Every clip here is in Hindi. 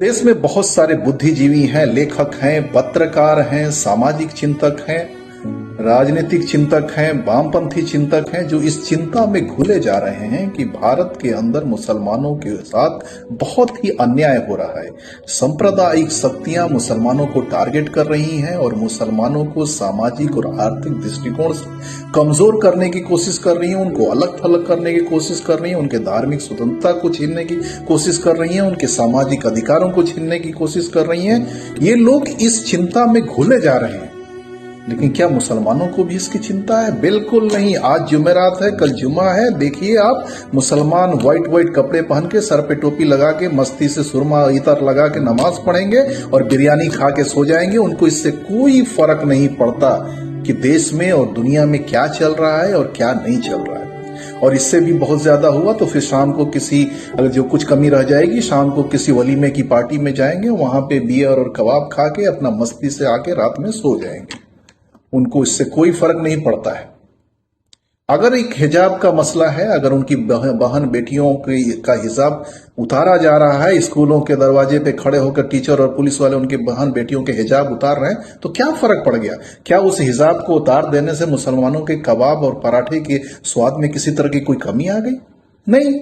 देश में बहुत सारे बुद्धिजीवी हैं, लेखक हैं, पत्रकार हैं, सामाजिक चिंतक हैं, राजनीतिक चिंतक हैं, वामपंथी चिंतक हैं, जो इस चिंता में घुले जा रहे हैं कि भारत के अंदर मुसलमानों के साथ बहुत ही अन्याय हो रहा है। सांप्रदायिक शक्तियां मुसलमानों को टारगेट कर रही हैं और मुसलमानों को सामाजिक और आर्थिक दृष्टिकोण से कमजोर करने की कोशिश कर रही हैं, उनको अलग थलग करने की कोशिश कर रही हैं, उनके धार्मिक स्वतंत्रता को छीनने की कोशिश कर रही हैं, उनके सामाजिक अधिकारों को छीनने की कोशिश कर रही हैं। ये लोग इस चिंता में घुले जा रहे हैं। लेकिन क्या मुसलमानों को भी इसकी चिंता है? बिल्कुल नहीं। आज जुमेरात है, कल जुमा है। देखिए आप, मुसलमान व्हाइट कपड़े पहन के, सर पे टोपी लगा के, मस्ती से सुरमा इतर लगा के नमाज पढ़ेंगे और बिरयानी खा के सो जाएंगे। उनको इससे कोई फर्क नहीं पड़ता कि देश में और दुनिया में क्या चल रहा है और क्या नहीं चल रहा है। और इससे भी बहुत ज्यादा हुआ तो फिर शाम को किसी, अगर जो कुछ कमी रह जाएगी, शाम को किसी वलीमे की पार्टी में जाएंगे, वहां पे बियर और कबाब खा के अपना मस्ती से आके रात में सो जाएंगे। उनको इससे कोई फर्क नहीं पड़ता है। अगर एक हिजाब का मसला है, अगर उनकी बहन बेटियों का हिजाब उतारा जा रहा है, स्कूलों के दरवाजे पे खड़े होकर टीचर और पुलिस वाले उनके बहन बेटियों के हिजाब उतार रहे हैं, तो क्या फर्क पड़ गया? क्या उस हिजाब को उतार देने से मुसलमानों के कबाब और पराठे के स्वाद में किसी तरह की कोई कमी आ गई? नहीं।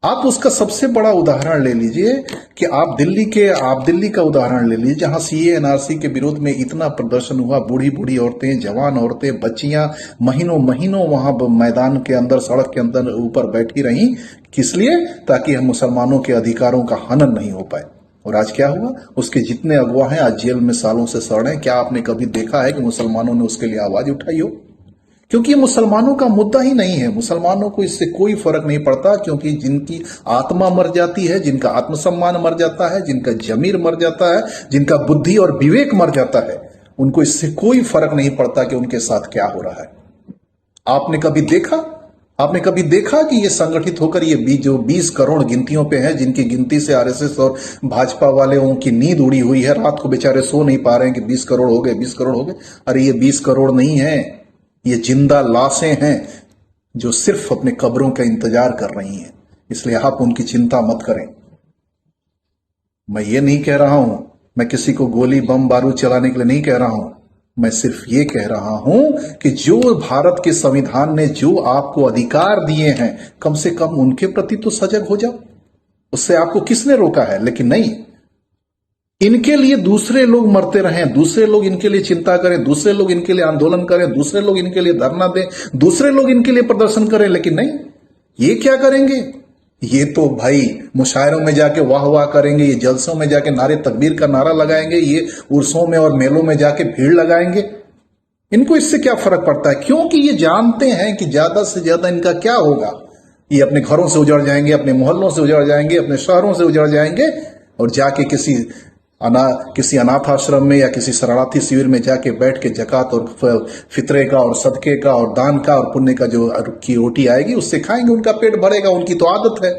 आप उसका सबसे बड़ा उदाहरण ले लीजिए कि आप दिल्ली का उदाहरण ले लीजिए, जहां सीए एनआरसी के विरोध में इतना प्रदर्शन हुआ। बूढ़ी बूढ़ी औरतें, जवान औरतें, बच्चियां महीनों महीनों वहां मैदान के अंदर, सड़क के अंदर ऊपर बैठी रहीं। किस लिए? ताकि हम मुसलमानों के अधिकारों का हनन नहीं हो पाए। और आज क्या हुआ? उसके जितने अगवा हैं आज जेल में सालों से सड़ रहे हैं। क्या आपने कभी देखा है कि मुसलमानों ने उसके लिए आवाज उठाई हो? क्योंकि ये मुसलमानों का मुद्दा ही नहीं है। मुसलमानों को इससे कोई फर्क नहीं पड़ता, क्योंकि जिनकी आत्मा मर जाती है, जिनका आत्मसम्मान मर जाता है, जिनका जमीर मर जाता है, जिनका बुद्धि और विवेक मर जाता है, उनको इससे कोई फर्क नहीं पड़ता कि उनके साथ क्या हो रहा है। आपने कभी देखा कि ये संगठित होकर ये जो 20 करोड़ गिनतियों पे है, जिनकी गिनती से आरएसएस और भाजपा वाले उनकी नींद उड़ी हुई है, रात को बेचारे सो नहीं पा रहे हैं कि 20 करोड़ हो गए, 20 करोड़ हो गए। अरे ये 20 करोड़ नहीं है, ये जिंदा लाशें हैं जो सिर्फ अपने कब्रों का इंतजार कर रही हैं। इसलिए आप उनकी चिंता मत करें। मैं ये नहीं कह रहा हूं, मैं किसी को गोली बम बारूद चलाने के लिए नहीं कह रहा हूं। मैं सिर्फ ये कह रहा हूं कि जो भारत के संविधान ने जो आपको अधिकार दिए हैं, कम से कम उनके प्रति तो सजग हो जाओ। उससे आपको किसने रोका है? लेकिन नहीं, इनके लिए दूसरे लोग मरते रहें, दूसरे लोग इनके लिए चिंता करें, दूसरे लोग इनके लिए आंदोलन करें, दूसरे लोग इनके लिए धरना दें, दूसरे लोग इनके लिए प्रदर्शन करें। लेकिन नहीं, ये क्या करेंगे? ये तो भाई मुशायरों में जाके वाह वाह करेंगे, ये जलसों में जाके नारे तकबीर का नारा लगाएंगे, ये उर्सों में और मेलों में जाके भीड़ लगाएंगे। इनको इससे क्या फर्क पड़ता है? क्योंकि ये जानते हैं कि ज्यादा से ज्यादा इनका क्या होगा। ये अपने घरों से उजड़ जाएंगे, अपने मोहल्लों से उजड़ जाएंगे, अपने शहरों से उजड़ जाएंगे और जाके किसी अनाथ आश्रम में या किसी शरणार्थी शिविर में जाके बैठ के जकात और फितरे का और सदके का और दान का और पुण्य का जो की रोटी आएगी उससे खाएंगे, उनका पेट भरेगा। उनकी तो आदत है,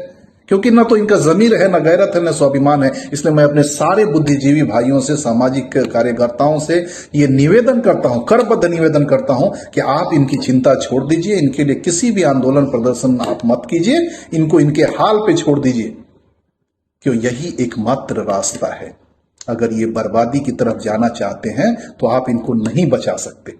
क्योंकि ना तो इनका जमीर है, ना गैरत है, ना स्वाभिमान है। इसलिए मैं अपने सारे बुद्धिजीवी भाइयों से, सामाजिक कार्यकर्ताओं से ये निवेदन करता हूं, करबद्ध निवेदन करता हूं कि आप इनकी चिंता छोड़ दीजिए। इनके लिए किसी भी आंदोलन प्रदर्शन आप मत कीजिए, इनको इनके हाल पे छोड़ दीजिए, क्यों यही एकमात्र रास्ता है। अगर ये बर्बादी की तरफ जाना चाहते हैं तो आप इनको नहीं बचा सकते।